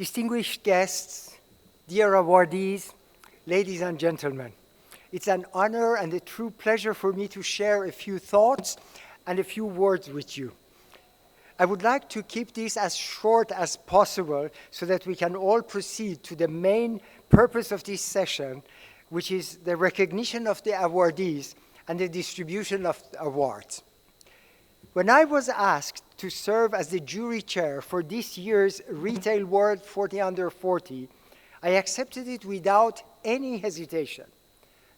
Distinguished guests, dear awardees, ladies and gentlemen, it's an honor and a true pleasure for me to share a few thoughts and a few words with you. I would like to keep this as short as possible so that we can all proceed to the main purpose of this session, which is the recognition of the awardees and the distribution of awards. When I was asked to serve as the jury chair for this year's Retail World 40 Under 40, I accepted it without any hesitation.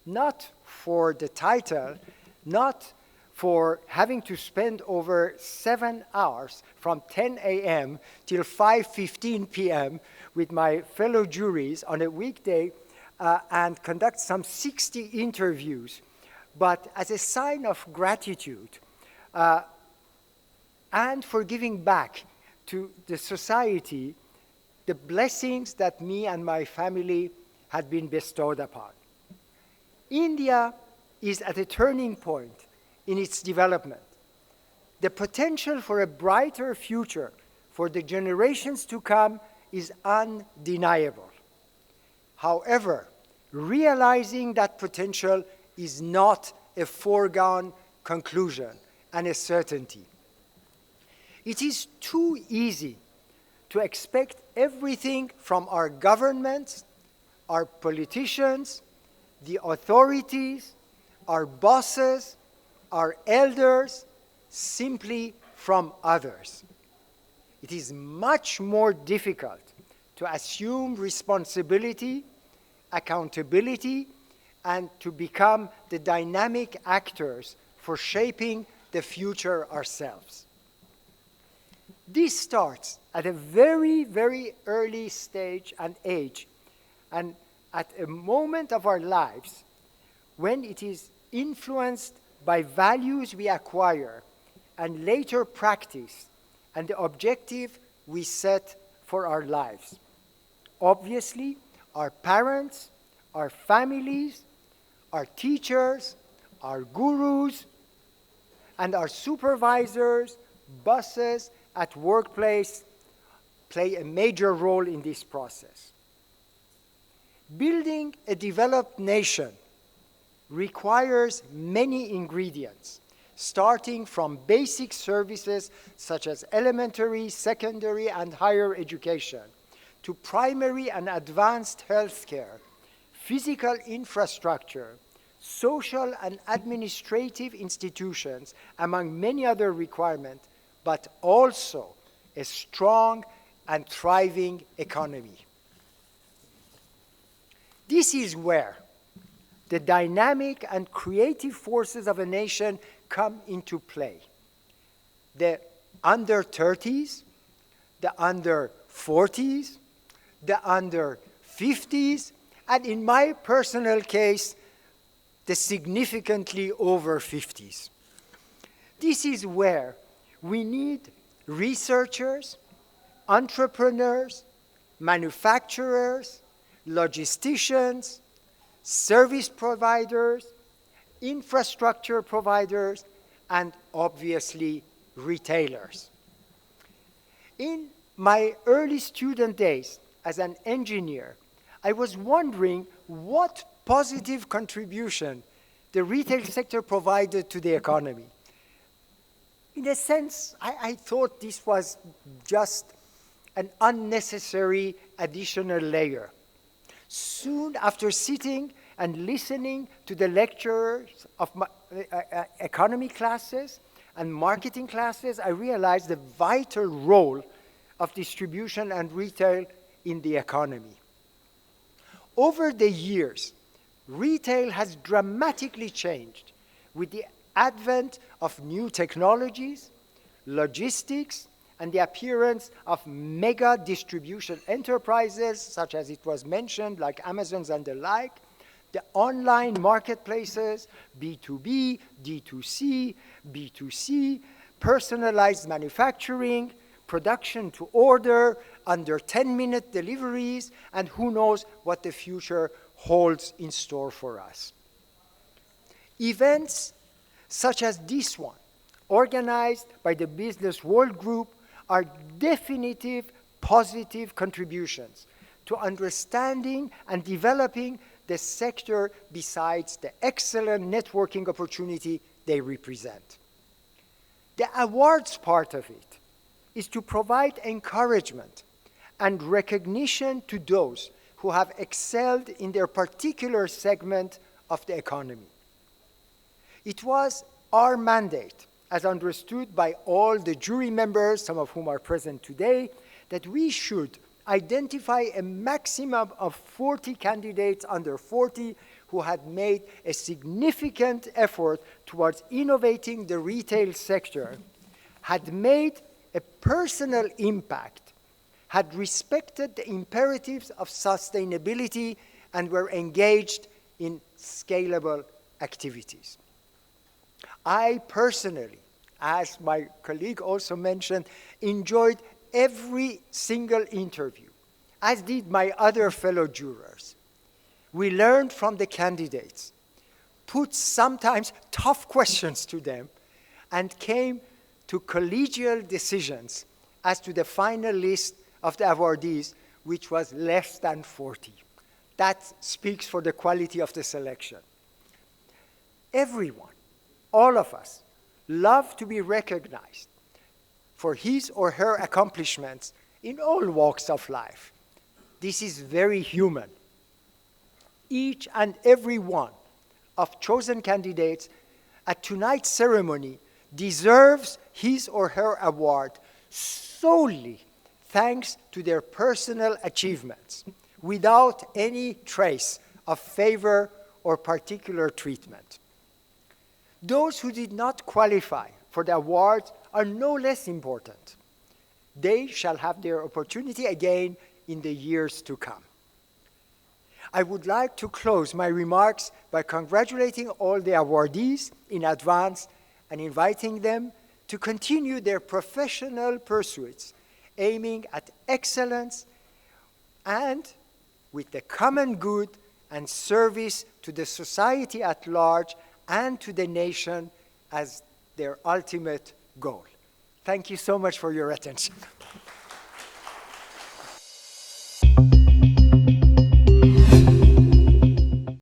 Not for the title, not for having to spend over 7 hours from 10 a.m. till 5:15 p.m. with my fellow juries on a weekday and conduct some 60 interviews, but as a sign of gratitude and for giving back to the society the blessings that me and my family had been bestowed upon. India is at a turning point in its development. The potential for a brighter future for the generations to come is undeniable. However, realizing that potential is not a foregone conclusion and a certainty. It is too easy to expect everything from our governments, our politicians, the authorities, our bosses, our elders, simply from others. It is much more difficult to assume responsibility, accountability, and to become the dynamic actors for shaping the future ourselves. This starts at a very, very early stage and age, and at a moment of our lives when it is influenced by values we acquire and later practice and the objective we set for our lives. Obviously, our parents, our families, our teachers, our gurus, and our supervisors, bosses at workplace play a major role in this process. Building a developed nation requires many ingredients, starting from basic services such as elementary, secondary, and higher education, to primary and advanced healthcare, physical infrastructure, social and administrative institutions, among many other requirements, but also a strong and thriving economy. This is where the dynamic and creative forces of a nation come into play. The under 30s, the under 40s, the under 50s, and in my personal case, the significantly over 50s. This is where we need researchers, entrepreneurs, manufacturers, logisticians, service providers, infrastructure providers, and obviously retailers. In my early student days as an engineer, I was wondering what positive contribution the retail sector provided to the economy. In a sense, I thought this was just an unnecessary additional layer. Soon after sitting and listening to the lectures of my economy classes and marketing classes, I realized the vital role of distribution and retail in the economy. Over the years, retail has dramatically changed with the advent of new technologies, logistics, and the appearance of mega distribution enterprises, such as it was mentioned, like Amazon's and the like, the online marketplaces, B2B, D2C, B2C, personalized manufacturing, production to order, under 10-minute deliveries, and who knows what the future holds in store for us. Events such as this one, organized by the Business World Group, are definitive positive contributions to understanding and developing the sector besides the excellent networking opportunity they represent. The awards part of it is to provide encouragement and recognition to those who have excelled in their particular segment of the economy. It was our mandate, as understood by all the jury members, some of whom are present today, that we should identify a maximum of 40 candidates under 40 who had made a significant effort towards innovating the retail sector, had made a personal impact, had respected the imperatives of sustainability, and were engaged in scalable activities. I personally, as my colleague also mentioned, enjoyed every single interview, as did my other fellow jurors. We learned from the candidates, put sometimes tough questions to them, and came to collegial decisions as to the final list of the awardees, which was less than 40. That speaks for the quality of the selection. Everyone, all of us, love to be recognized for his or her accomplishments in all walks of life. This is very human. Each and every one of chosen candidates at tonight's ceremony deserves his or her award solely thanks to their personal achievements, without any trace of favor or particular treatment. Those who did not qualify for the awards are no less important. They shall have their opportunity again in the years to come. I would like to close my remarks by congratulating all the awardees in advance and inviting them to continue their professional pursuits, aiming at excellence and with the common good and service to the society at large and to the nation as their ultimate goal. Thank you so much for your attention.